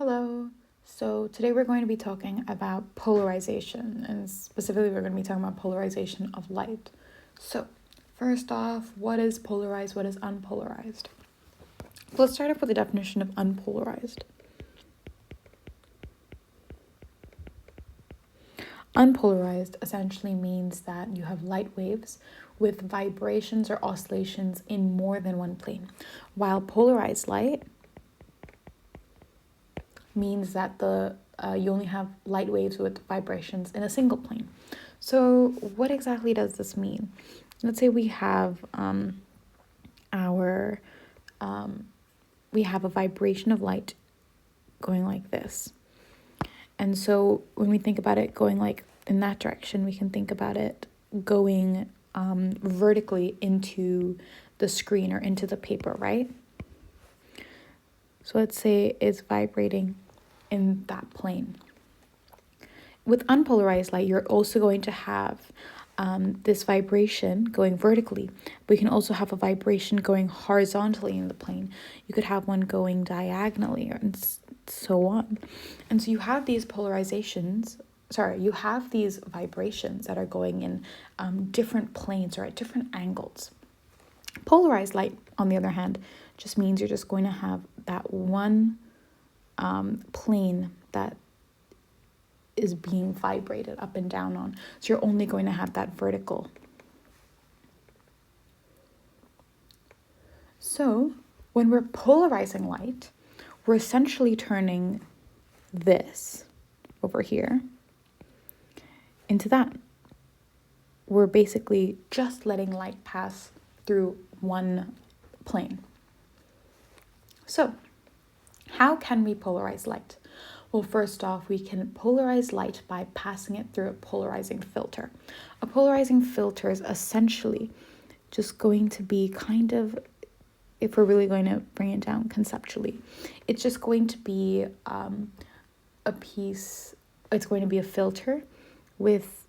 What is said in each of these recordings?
Hello. So today we're going to be talking about polarization, and specifically we're going to be talking about polarization of light. So first off, what is polarized? What is unpolarized? Let's start off with the definition of unpolarized. Unpolarized essentially means that you have light waves with vibrations or oscillations in more than one plane, while polarized light means that you only have light waves with vibrations in a single plane. So what exactly does this mean? Let's say we have we have a vibration of light going like this. And so when we think about it going like in that direction, we can think about it going vertically into the screen or into the paper, right? So let's say it's vibrating in that plane. With unpolarized light, you're also going to have this vibration going vertically, but you can also have a vibration going horizontally in the plane. You could have one going diagonally and so on. And so you have these you have these vibrations that are going in different planes or at different angles. Polarized light, on the other hand, just means you're just going to have that one plane that is being vibrated up and down on. So you're only going to have that vertical. So when we're polarizing light, we're essentially turning this over here into that. We're basically just letting light pass through one plane. So how can we polarize light? Well, first off, we can polarize light by passing it through a polarizing filter. A polarizing filter is essentially just going to be kind of, if we're really going to bring it down conceptually, it's just going to be it's going to be a filter with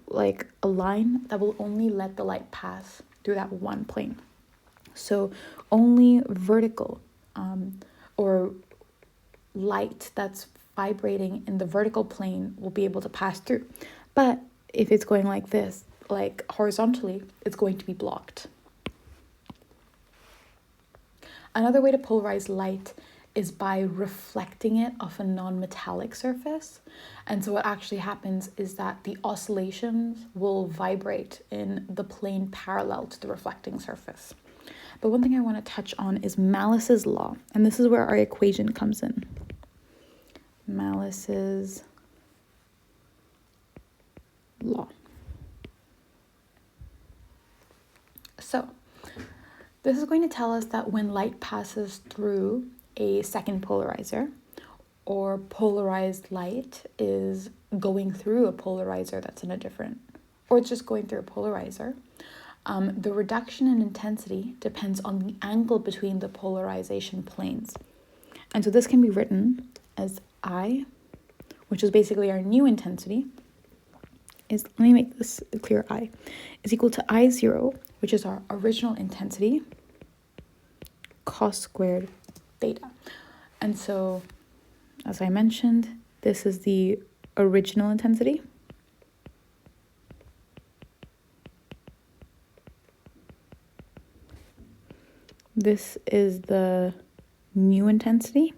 like a line that will only let the light pass through that one plane. So only vertical or light that's vibrating in the vertical plane will be able to pass through. But if it's going like this, like horizontally, it's going to be blocked. Another way to polarize light is by reflecting it off a non-metallic surface. And so what actually happens is that the oscillations will vibrate in the plane parallel to the reflecting surface. But one thing I want to touch on is Malus's law, and this is where our equation comes in. Malus's law. So this is going to tell us that when light passes through a second polarizer, or polarized light is going through a polarizer that's in a different, or it's just going through a polarizer, the reduction in intensity depends on the angle between the polarization planes. And so this can be written as I, which is basically our new intensity, let me make this clear, I, is equal to I0, which is our original intensity, cos squared theta. And so, as I mentioned, this is the original intensity. This is the new intensity.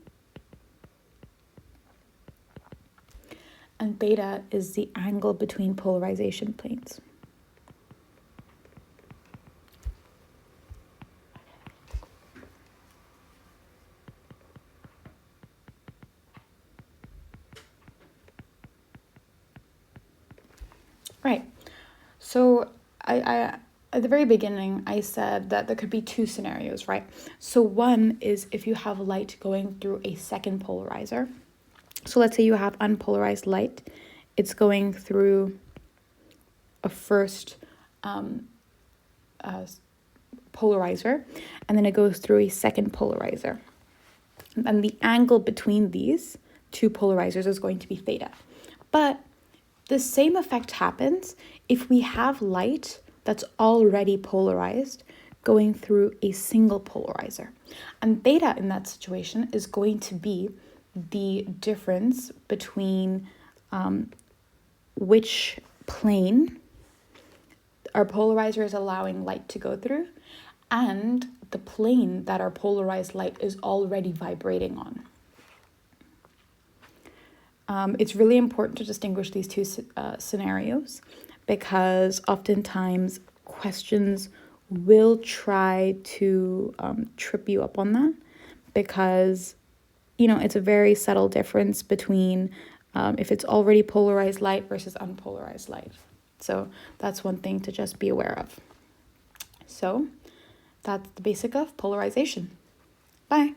And theta is the angle between polarization planes. Right. So I at the very beginning, I said that there could be two scenarios, right? So one is if you have light going through a second polarizer. So let's say you have unpolarized light. It's going through a first polarizer, and then it goes through a second polarizer. And the angle between these two polarizers is going to be theta. But the same effect happens if we have light that's already polarized going through a single polarizer. And theta in that situation is going to be the difference between which plane our polarizer is allowing light to go through and the plane that our polarized light is already vibrating on. It's really important to distinguish these two scenarios because oftentimes questions will try to trip you up on that because, it's a very subtle difference between if it's already polarized light versus unpolarized light. So that's one thing to just be aware of. So that's the basic of polarization. Bye.